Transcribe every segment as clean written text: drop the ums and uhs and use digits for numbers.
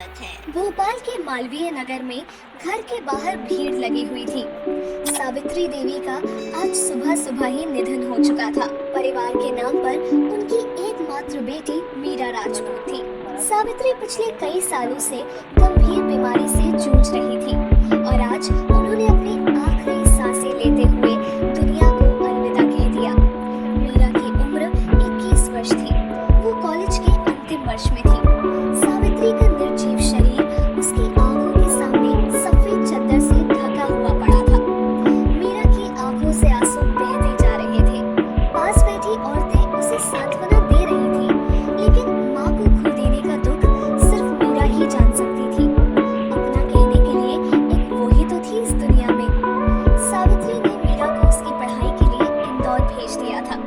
भोपाल के मालवीय नगर में घर के बाहर भीड़ लगी हुई थी। सावित्री देवी का आज सुबह सुबह ही निधन हो चुका था। परिवार के नाम पर उनकी एकमात्र बेटी मीरा राजपूत थी। सावित्री पिछले कई सालों से गंभीर बीमारी से जूझ रही थी और आज उन्होंने अपनी आखिरी सांसें लेते हुए दुनिया को अलविदा कह दिया। मीरा की उम्र 21 वर्ष थी। वो कॉलेज के अंतिम वर्ष में थी। सावित्री का निर्जीव शरीर उसकी आंखों के सामने सफेद चादर से ढका हुआ पड़ा था। मीरा की आंखों से आंसू बहते जा रहे थे। पास बैठी औरतें उसे सांत्वना दे रही थी, लेकिन माँ को खो देने का दुख सिर्फ मीरा ही जान सकती थी। अपना कहने के लिए एक वो ही तो थी इस दुनिया में। सावित्री ने मीरा को उसकी पढ़ाई के लिए इंदौर भेज दिया था,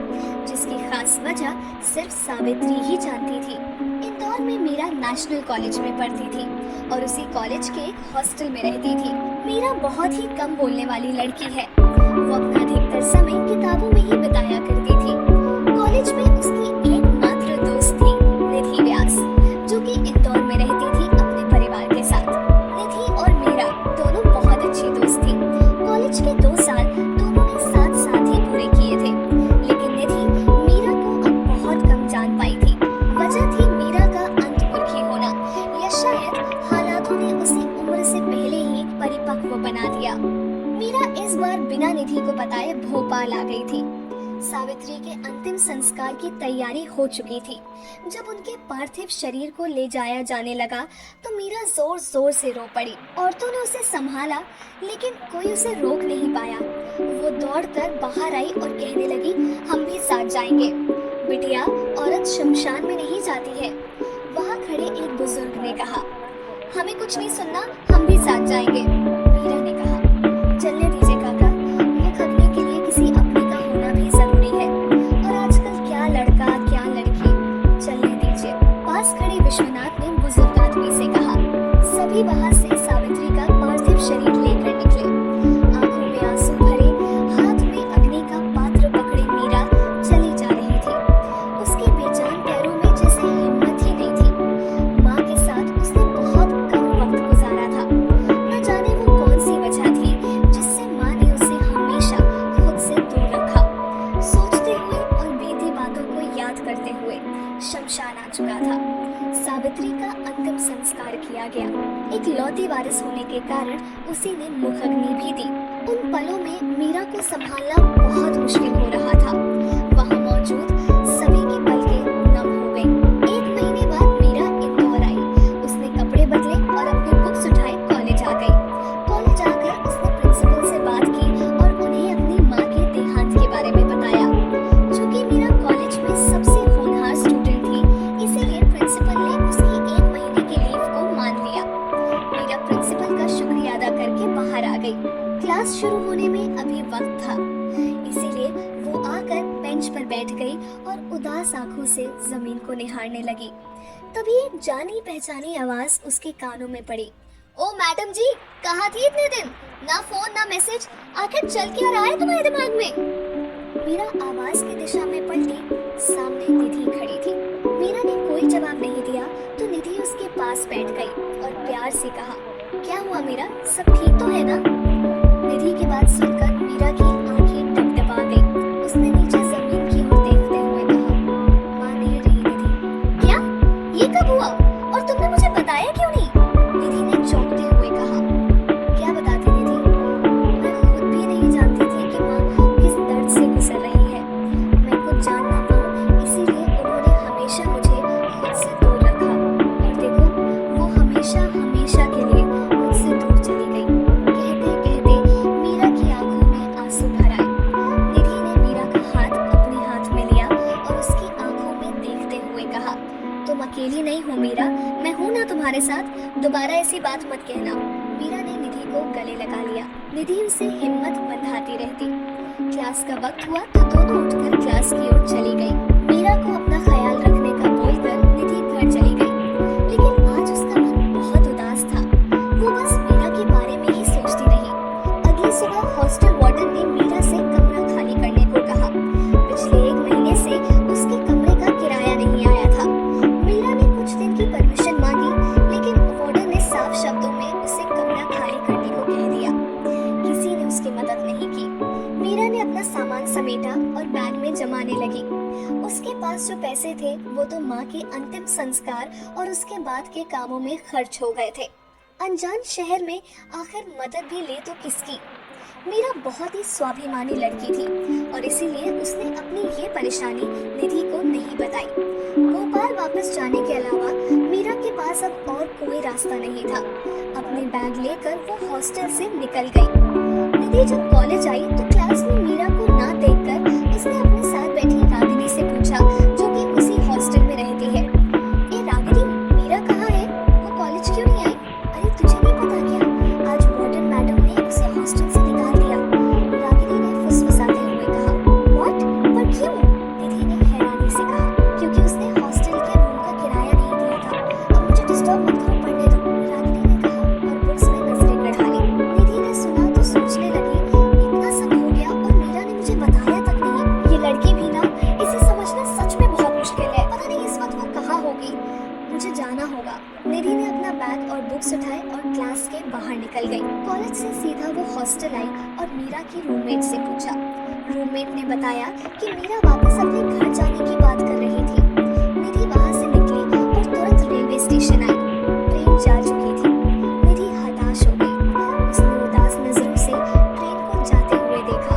जिसकी खास वजह सिर्फ सावित्री ही जानती थी। इंदौर में मीरा नेशनल कॉलेज में पढ़ती थी और उसी कॉलेज के एक हॉस्टल में रहती थी। मीरा बहुत ही कम बोलने वाली लड़की है। वो अपना अधिकतर समय किताबों में ही बिताया करती थी। कॉलेज में उसकी एकमात्र दोस्त थी निधि व्यास, जो कि इंदौर में रहती थी अपने परिवार के साथ। निधि और मीरा दोनों बहुत अच्छी दोस्त थी। कॉलेज के 2 साल दोनों ने साथ साथ ही पूरे किए थे, लेकिन निधि मीरा को अब बहुत कम जान पाई थी। वजह थी मीरा का अंतर्मुखी होना, या शायद हालातों ने उसे उम्र से पहले ही परिपक्व बना दिया। मीरा इस बार बिना निधि को बताए भोपाल आ गई थी। सावित्री के अंतिम संस्कार की तैयारी हो चुकी थी। जब उनके पार्थिव शरीर को ले जाया जाने लगा तो मीरा जोर जोर से रो पड़ी। औरतों ने उसे संभाला, लेकिन कोई उसे रोक नहीं पाया। वो दौड़कर बाहर आई और कहने लगी, हम भी साथ जाएंगे। बिटिया, औरत शमशान में नहीं जाती है। वहाँ खड़े एक बुजुर्ग ने कहा, हमें कुछ नहीं सुनना, हम भी साथ जाएंगे। मीरा ने कहा, चलने दीजिए काका, मुख अग्नि के लिए किसी अपने का होना भी जरूरी है, और आजकल क्या लड़का क्या लड़की, चलने दीजिए। पास खड़े विश्वनाथ ने बुजुर्ग आदमी से कहा। सभी वहाँ से सावित्री का पार्थिव शरीर लेकर निकले। आंखों में आंसू भरे, हाथ में अग्नि का पात्र पकड़े मीरा चली जा रही थी। उसके बेजान पैरों में जैसे हिम्मत ही नहीं थी। माँ के साथ उसने बहुत कम वक्त गुजारा था। न जाने वो कौन सी वजह थी जिससे माँ ने उसे हमेशा खुद से दूर रखा। सोचते हुए और बीती बातों को याद करते हुए शमशान आ चुका था। सावित्री का अंतिम संस्कार किया गया। एक लौती वारिस होने के कारण उसी ने मुख अग्नि भी दी। उन पलों में मीरा को संभालना बहुत मुश्किल हो रहा था। वहाँ मौजूद सभी की पलकें नम हो गईं। 1 महीने बाद मीरा इंदौर आई। उसने कपड़े बदले और अपनी बुक्स उठाए कॉलेज आ गई। कॉलेज आकर उसने प्रिंसिपल से बात की और उन्हें अपनी माँ के देहांत के बारे में बताया। चूंकि मीरा कॉलेज में सबसे होनहार स्टूडेंट थी, इसीलिए प्रिंसिपल ने उसकी 1 महीने की लीव को मान लिया। मीरा प्रिंसिपल का शुक्रिया अदा करके बाहर आ गई। क्लास शुरू होने में अभी वक्त था, इसीलिए वो आकर बेंच पर बैठ गई और उदास आंखों से जमीन को निहारने लगी। तभी एक जानी पहचानी आवाज उसके कानों में पड़ी। ओ मैडम जी, कहाँ थी इतने दिन? ना फोन ना मैसेज, आखिर चल क्या रहा है तुम्हारे दिमाग में? मीरा आवाज की दिशा में पलटी। सामने निधि खड़ी थी। मीरा ने कोई जवाब नहीं दिया तो निधि उसके पास बैठ गई और प्यार से कहा, क्या हुआ मीरा, सब ठीक तो है ना? निधि की बात सुनकर मीरा की आंखें डबडबा गई। उसने नीचे जमीन की ओर देखते हुए कहा, माँ नहीं रही निधि। क्या? ये कब हुआ? और तुमने मुझे बताया क्यों नहीं? निधि ने चौंकते हुए कहा। क्या बताती निधि? मैं खुद भी नहीं जानती थी कि माँ किस दर्द से गुजर रही है। मैं कुछ जान ना पाऊँ, इसीलिए उन्होंने हमेशा मुझे खुद से दूर रखा। और देखो, वो हमेशा हमेशा के लिए मुझसे दूर चली गई। कहते कहते मीरा की आंखों में आंसू भर आए। निधि ने मीरा का हाथ अपने हाथ में लिया और उसकी आंखों में देखते हुए कहा, तुम अकेली नहीं हो मीरा, मैं हूँ ना तुम्हारे साथ, दोबारा ऐसी बात मत कहना। मीरा ने निधि को गले लगा लिया। निधि उसे हिम्मत बंधाती रहती। क्लास का वक्त हुआ तो दोनों उठकर क्लास की ओर चली गई। मीरा को अपना ख्याल रखने का बोलकर निधि घर चली गई, लेकिन आज उसका मन बहुत उदास था। वो बस मीरा के बारे में ही सोचती रही। अगली सुबह हॉस्टल वार्डन ने मीरा से कमरा खाली करने को कहा। पिछले 1 महीने से उसके कमरे का किराया नहीं आया था। मीरा ने कुछ दिन की परमिशन मांगी, लेकिन समेटा और बैग में जमाने लगी। उसके पास जो पैसे थे वो तो माँ के अंतिम संस्कार और उसके बाद के कामों में खर्च हो गए थे। अनजान शहर में आखिर मदद भी ले तो किसकी। मीरा बहुत ही स्वाभिमानी लड़की थी और इसीलिए उसने अपनी ये परेशानी निधि को नहीं बताई। भोपाल वापस जाने के अलावा मीरा के पास अब और कोई रास्ता नहीं था। अपने बैग लेकर वो हॉस्टल से निकल गई। निधि जब कॉलेज आई तो क्लास में मीरा को ना देखकर उसने अपने साथ बैठी रागिनी से पूछा, जो कि उसी हॉस्टल में रहती है, ए रागिनी, मीरा कहाँ है? वो कॉलेज क्यों नहीं आई? अरे तुझे नहीं पता क्या? आज वार्डन मैडम ने उसे हॉस्टल से निकाल दिया। रागिनी ने फुसफुसाते हुए कहा। व्हाट? पर क्यों? निधि ने हैरानी से कहा। क्योंकि उसने हॉस्टल के रूम का किराया नहीं दिया था। अब मुझे डिस्टर्ब मत करो, पढ़ने दो, रागिनी ने कहा और बुक्स में नजरें गड़ा ली। निधि ने सुना तो सोचने लगी, इतना सब हो गया और मीरा ने मुझे बताया तक नहीं। ये लड़की भी ना, इसे समझना सच में बहुत मुश्किल है। पता नहीं इस वक्त वो कहाँ होगी। मुझे जाना होगा। निधि ने अपना बैग और बुक्स उठाए और क्लास के बाहर निकल गई। कॉलेज से सीधा वो हॉस्टल आई और मीरा की रूममेट से पूछा। रूममेट ने बताया कि मीरा वापस अपने घर जाने की बात कर रही थी। निधि वहां से निकली और तुरंत रेलवे स्टेशन आई। ट्रेन जा चुकी थी। निधि हताश हो गई। उसने उदास नजरों से ट्रेन को जाते हुए देखा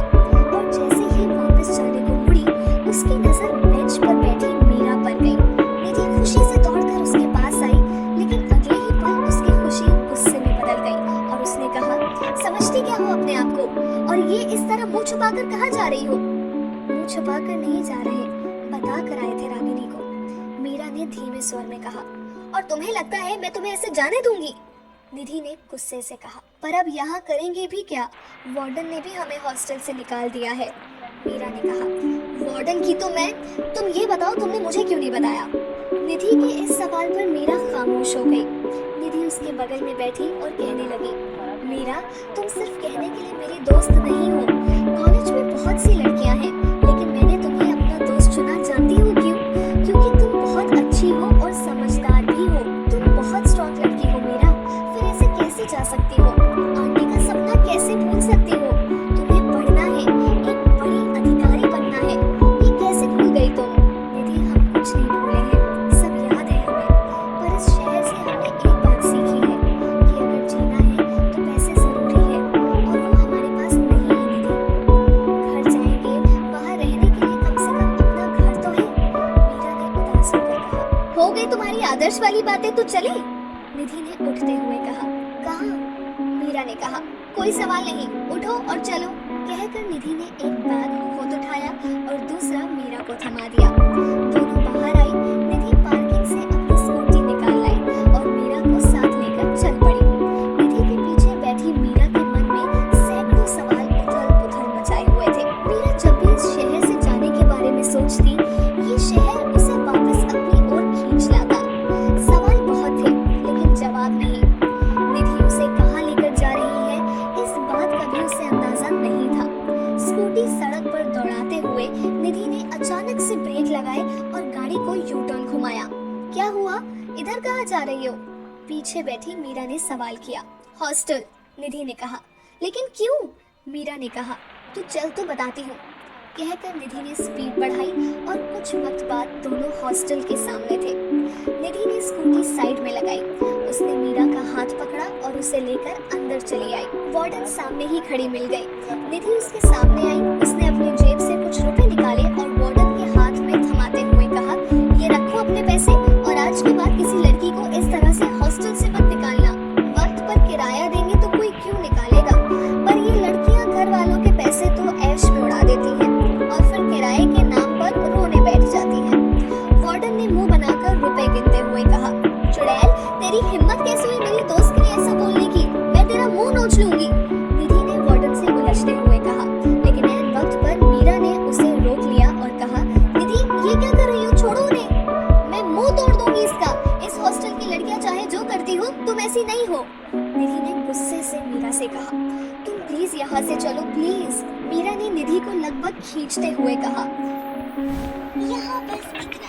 और जैसे ही वापस जाने को मुड़ी, उसकी नजर बेंच पर बैठी मीरा पर गई। निधि खुशी से दौड़कर उसके पास आई, लेकिन अगले ही पल उसकी खुशी गुस्से में बदल गई और उसने कहा, समझती क्या हो अपने आप को? और ये इस तरह मुंह छुपाकर कहाँ जा रही हो? मुंह छुपाकर नहीं जा रहे, बता कर आए थे रागिनी को, मीरा ने धीमे स्वर में कहा। और तुम्हें लगता है मैं तुम्हें ऐसे जाने दूंगी? निधि ने गुस्से से कहा। पर अब यहाँ करेंगे भी क्या? वार्डन ने भी हमें हॉस्टल से निकाल दिया है, मीरा ने कहा। वार्डन की तो मैं, तुम ये बताओ तुमने मुझे क्यों नहीं बताया? निधि के इस सवाल पर मीरा खामोश हो गई। निधि उसके बगल में बैठी और कहने लगी, मीरा, तुम सिर्फ कहने के लिए मेरी दोस्त नहीं हो। कॉलेज में बहुत सी लड़कियां हैं, लेकिन मैंने तुम्हें अपना दोस्त चुना। जानती हो क्यों? क्योंकि तुम बहुत अच्छी हो और समझदार भी हो। तुम बहुत स्ट्रॉन्ग लड़की हो मीरा। फिर ऐसे कैसे जा सकती हो? आंटी का सपना कैसे भूल सकती हो? तुम्हें पढ़ना है, एक बड़ी अधिकारी बनना है, ये कैसे भूल गई तुम? निधि, हम कुछ नहीं भूले हैं, सब याद है हमें। पर इस शहर से हमने एक बात सीखी है कि अगर जीना है तो पैसे जरूरी है और वो हमारे पास नहीं है। निधि, घर जाएंगे, वहाँ रहने के लिए कम से कम अपना घर तो है, मीरा ने उदास होकर कहा। हो गई तुम्हारी आदर्श वाली बातें, तो चले, निधि ने उठते हुए कहा। कहाँ? मीरा ने कहा। कोई सवाल नहीं, उठो और चलो, कहकर निधि ने एक बैग खुद उठाया और दूसरा मीरा को थमा दिया। दोनों बाहर आई। निधि पार्किंग से अपनी स्कूटी निकाल लाई और मीरा को साथ लेकर चल पड़ी। निधि के पीछे बैठी मीरा के मन में सैकड़ों सवाल उथल-पुथल मचाए हुए थे। मीरा जब भी इस शहर से जाने के बारे में सोचती, ये शहर उसे वापस अपनी ओर खींच लाता। सवाल बहुत थे, लेकिन जवाब नहीं। निधि उसे कहाँ लेकर जा रही है, इस बात का भी उसे अंदाजा नहीं था। स्कूटी सड़क पर दौड़ाते हुए निधि ने अचानक से ब्रेक लगाए और गाड़ी को यू टर्न घुमाया। क्या हुआ? इधर कहाँ जा रही हो? पीछे बैठी मीरा ने सवाल किया। हॉस्टल, निधि ने कहा। लेकिन क्यों? मीरा ने कहा। तो चल तो बताती हूँ, कहकर निधि ने स्पीड बढ़ाई और कुछ वक्त बाद दोनों हॉस्टल के सामने थे। निधि ने स्कूटी साइड में लगाई। उसने मीरा का हाथ पकड़ा और उसे लेकर अंदर चली आई। वार्डन सामने ही खड़ी मिल गई। निधि उसके सामने आई। उसने अपनी जेब से कुछ रुपए निकाले और वार्डन के हाथ में थमाते हुए कहा, ये रखो अपने पैसे और आज के बाद किसी लड़की को इस तरह से हॉस्टल से मत निकालना। वक्त पर किराया देंगे तो कोई क्यों निकालेगा? पर ये लड़कियां घर वालों के पैसे तो ऐश में उड़ा देती हैं और फिर किराए के नाम पर रोने बैठ जाती हैं। वार्डन ने मुंह बनाकर रुपए गिनते हुए कहा, चुड़ैल, तेरी हिम्मत कैसे हुई मेरी दोस्त के लिए ऐसा बोलने की? मैं तेरा मुंह नोच लूंगी, निधि ने वार्डन से उलझते हुए कहा। लेकिन ऐन वक्त पर मीरा ने उसे रोक लिया और कहा, निधि, ये क्या कर रही हो? छोड़ो उन्हें, मैं मुंह तोड़ दूंगी इसका। इस हॉस्टल की लड़कियां चाहे जो करती हो, तुम ऐसी नहीं हो, निधि ने गुस्से से मीरा से कहा। तुम प्लीज यहाँ से चलो, प्लीज, मीरा ने निधि को लगभग खींचते हुए कहा। यहाँ बस इतना